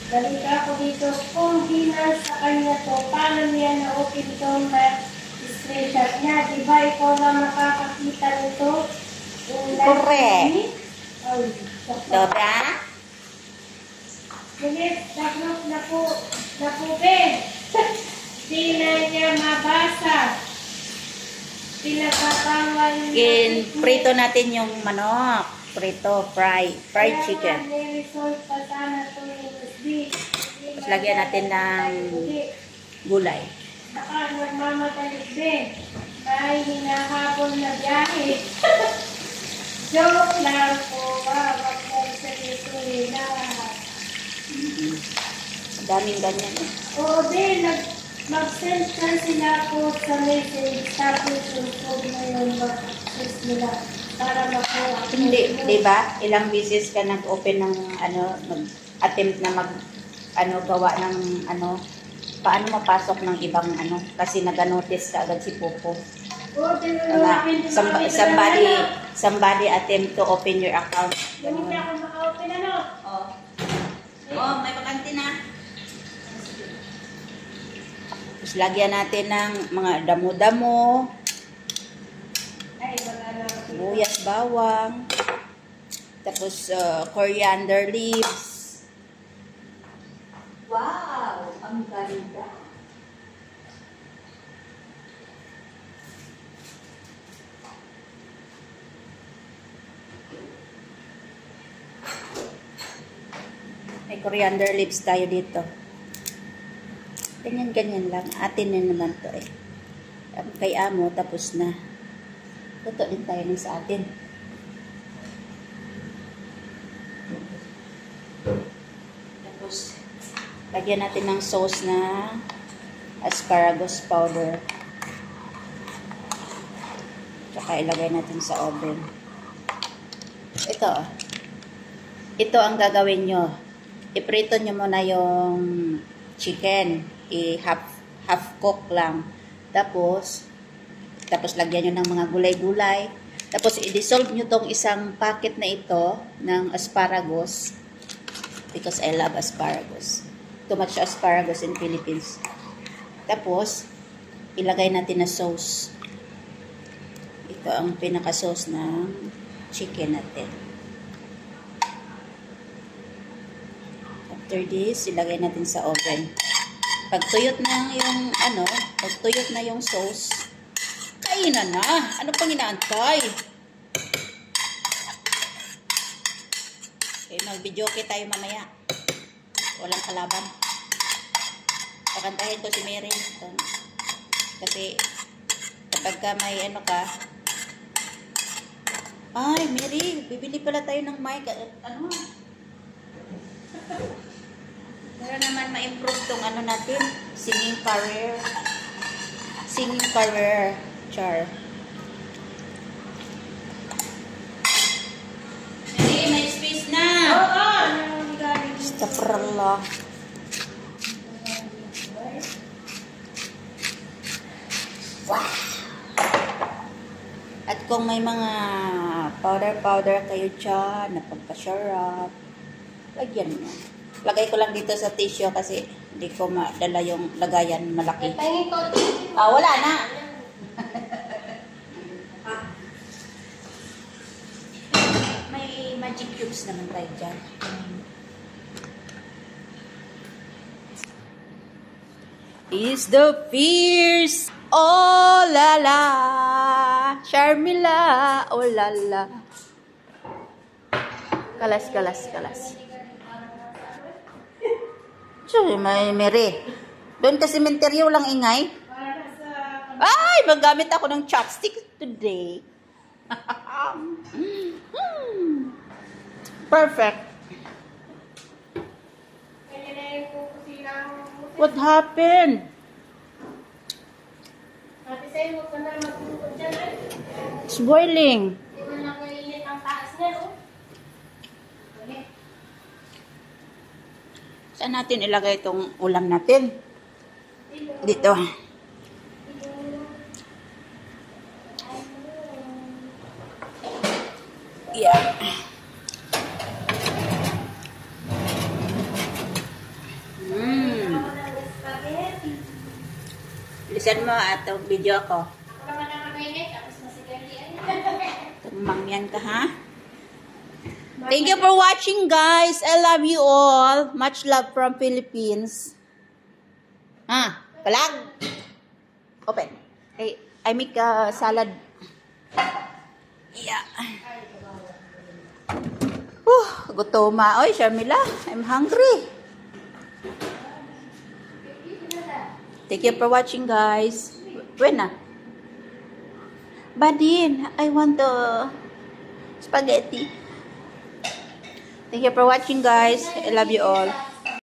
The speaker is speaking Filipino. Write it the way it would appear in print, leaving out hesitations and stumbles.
Balik ako dito. Kung di na sa kanya to, paano niya na-open to na screenshot niya? Diba ikaw na makakakita nito? Correct. Ay, Dobra? Bilis, na po, Ben. Di na niya mabasa. Pinagkakawal niya. Prito natin yung manok. Prito, fried chicken. Tapos lagyan natin ng gulay. Saka nagmamatalis din. May hinahabol na biyahe. Joke lang po ba? Wag lang sa ito na. Daming ganyan. Oo din, mag-send ka sila po sa message. Tapos yung code na yun mag-access nila. Para makuha. Hindi, di ba? Ilang beses ka nag-open ng mag-attempt na gawa ng paano mapasok ng ibang kasi nag-notice ka agad si Popo. Somebody attempt to open your account. Hindi ako maka-open Oh, may bakante na. Tapos lagyan natin ng mga damo-damo. Ay, wala na. Buyas, bawang. Tapos coriander leaves. Wow! Ang ganda. May coriander leaves tayo dito. Ganyan-ganyan lang. Atin na naman to eh. Kay amo, tapos na. Luto din tayo ng sa atin. Tapos, lagyan natin ng sauce na asparagus powder. Tsaka ilagay natin sa oven. Ito ang gagawin nyo. Iprito nyo muna yung chicken. Half cook lang. Tapos lagyan nyo ng mga gulay-gulay. Tapos i-dissolve nyo tong isang packet na ito ng asparagus. Because I love asparagus. Too much asparagus in Philippines. Tapos, ilagay natin na sauce. Ito ang pinaka-sauce ng chicken natin. After this, ilagay natin sa oven. Pag tuyot na yung sauce, kainan na. Ano pang inaantay? Okay, mag-videoke tayo mamaya. Walang kalaban. Pakantahin ko si Mary. Kasi, kapag ka may ay, Mary, bibili pala tayo ng mic. Para naman ma-improve tong natin. Singing career. Char. May space na. Oo. Astaghfirullah. Wow. At kung may mga powder kayo dyan na pagpasarap, lagyan mo. Lagay ko lang dito sa tissue kasi hindi ko madala yung lagayan malaki. Wala na. May magic cubes naman tayo dyan. Is the fierce, oh la la, Sharmila, oh la la. Kalas. So, may Mary. Doon kasi sementeryo lang ingay. Ay, magamit ako ng chopstick today. Perfect. What happened? It's boiling. Saan natin ilagay itong ulam natin? Dito. Yeah. Bilisan mo at video ako. Wala man ang mainit, tapos masigahian. Tumangyan ka, ha? Thank you for watching, guys. I love you all. Much love from Philippines. Palag. Open. Hey, I make salad. Yeah. Gutoma. Oy, Sharmila, I'm hungry. Thank you for watching, guys. When na? Badin, I want the spaghetti. Thank you for watching, guys. I love you all.